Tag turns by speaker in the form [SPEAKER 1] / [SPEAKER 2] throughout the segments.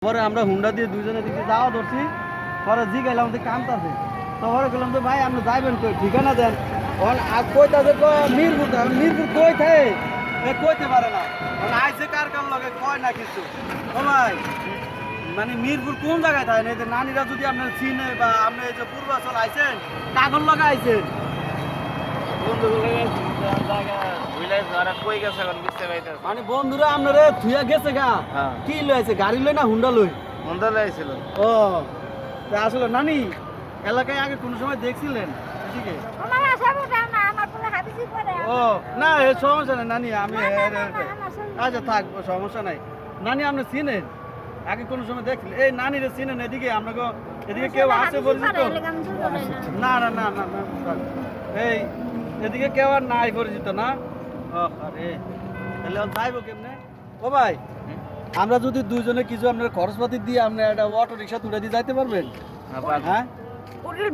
[SPEAKER 1] পরে আমরা হুন্ডা দিয়ে দুইজনের দিকে যাওয়া ধরছি। পরে জি গেলাম আমাদের কামতাছে, তো পরে গেলাম তো ভাই আপনি যাইবেন কই, ঠিকানা দেন। কইতাছে মিরপুর, মিরপুর কই থাকে কইতে পারে না, আইসে কার কাম লাগে কয় না কিছু। ও ভাই মানে মিরপুর কোন জায়গায় থাকে না, নানিরা যদি আপনার চিনে বা আপনি এই যে পূর্বাচল আইছেন কাগজ লাগা আইছেন মানে বন্ধুরা আপনারে থুয়া গেছে গা কি লইছে, গাড়ি লই না হুন্ডা লই?
[SPEAKER 2] হুন্ডা লাইছিল।
[SPEAKER 1] ও আসলে নানি এলাকায় আগে কোন সময় দেখছিলেন এদিকে? ও না এ সমস্যা নাই নানি, আমি আচ্ছা থাক সমস্যা নাই। নানি আপনি চিনেন আগে কোন সময় দেখছিলেন? এই নানি রে চিনেন? এদিকে আপনাকে এদিকে কেউ আছে পরিচিত? না না না না না, এই এদিকে কেউ আর নাই পরিচিত না? আরে তাহলে যাইব কেমনে? ও ভাই আমরা যদি দুইজনে কিছু আপনার খরচপাতি দিয়ে আপনি একটা অটো রিক্সা তুলে দিয়ে যাইতে পারবেন? হ্যাঁ কুড়িল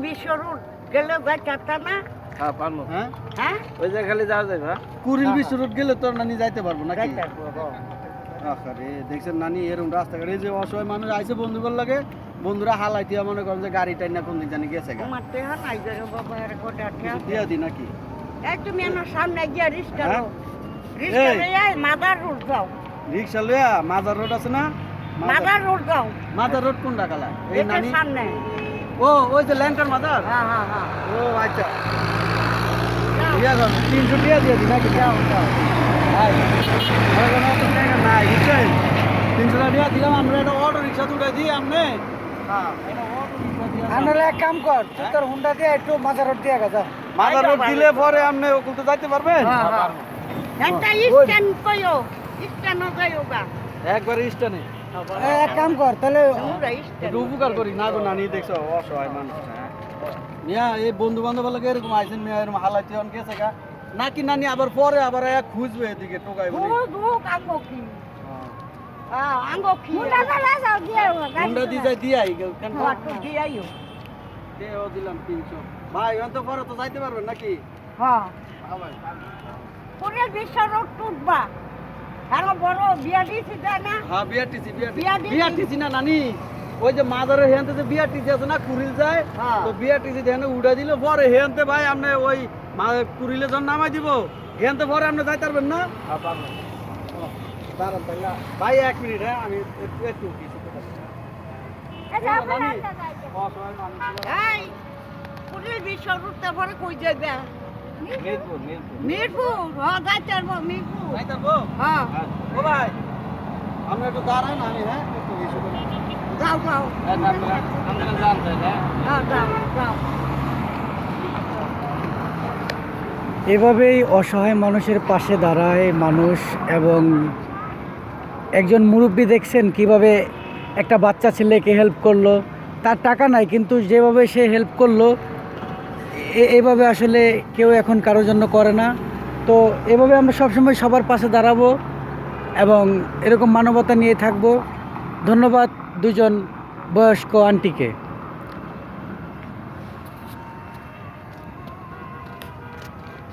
[SPEAKER 1] বিশ্ব রোড গেলে তো নানি যাইতে পারবো না? আরে দেখছেন নানি এরকম রাস্তাঘাটে যে অসহায় মানুষ আইসে বন্ধুগুলো লাগে, বন্ধুরা হালাইতে মনে করেন যে গাড়ি টাইনা কোন দিক জানি গেছে দিয়া দি নাকি? রিক্সা লইয়া মাজার রোড আছে না? মাজার রোড কোন ডাকালা? এই নানি ও ওই যে ল্যাংটার মাজার। ও আচ্ছা দিয়া যাবে 300 টাকা দিয়ে দি নাকি? যাও যাও ভাই নাই বুঝছেন, 300 টাকা দিয়া দিলাম। আমরা একটা অটো রিক্সা তুলে দিই আপনি।
[SPEAKER 3] এক কাম কর, তুই তোর হুন্ডা দিয়ে একটু মাজার রোড দিয়ে গেছে।
[SPEAKER 1] মাজার রোড দিলে পরে আপনি ওকুলতে যাইতে পারবেন? একবারে স্টেশনে
[SPEAKER 3] এক কাম কর তাহলে
[SPEAKER 1] একটু উপকার করি না গো নানি, দেখছো অসহায় মানুষ। মিয়া এই বন্ধু বান্ধব লাগে এরকম আইছেন মিয়া এরকম হালাইতে অন গেছে গা নাকি নানি? আবার পরে আবার এক খুঁজবে এদিকে টোকাই বলে হুন্ডা দিয়ে যাই দিয়াই কেন দেও দিলাম 300 ভাই। এখন তো পরে তো যাইতে পারবেন নাকি? হ্যাঁ বিআরটিসি না নানি, ওই যে মাজারের হেনতে যে বিআরটিসি আছে না কুড়িল যায়, তো বিআরটিসি হেনে উড়া দিলে পরে হেনতে ভাই আপনি ওই কুড়িলে যখন নামাই দিব হেনতে পরে আপনি যাইতে পারবেন না? দাঁড়ান তাই না ভাই 1 মিনিট, হ্যাঁ আমি একটু কিছু ও ভাই আমরা একটু দাঁড়ান, আমি হ্যাঁ একটু কিছু করি।
[SPEAKER 3] এভাবেই অসহায় মানুষের পাশে দাঁড়ায় মানুষ। এবং একজন মুরব্বী দেখছেন কিভাবে একটা বাচ্চা ছেলেকে হেল্প করলো, তার টাকা নাই কিন্তু যেভাবে সে হেল্প করলো এভাবে আসলে কেউ এখন কারোর জন্য করে না। তো এভাবে আমরা সবসময় সবার পাশে দাঁড়াবো এবং এরকম মানবতা নিয়ে থাকবো। ধন্যবাদ দুজন বয়স্ক আন্টিকে।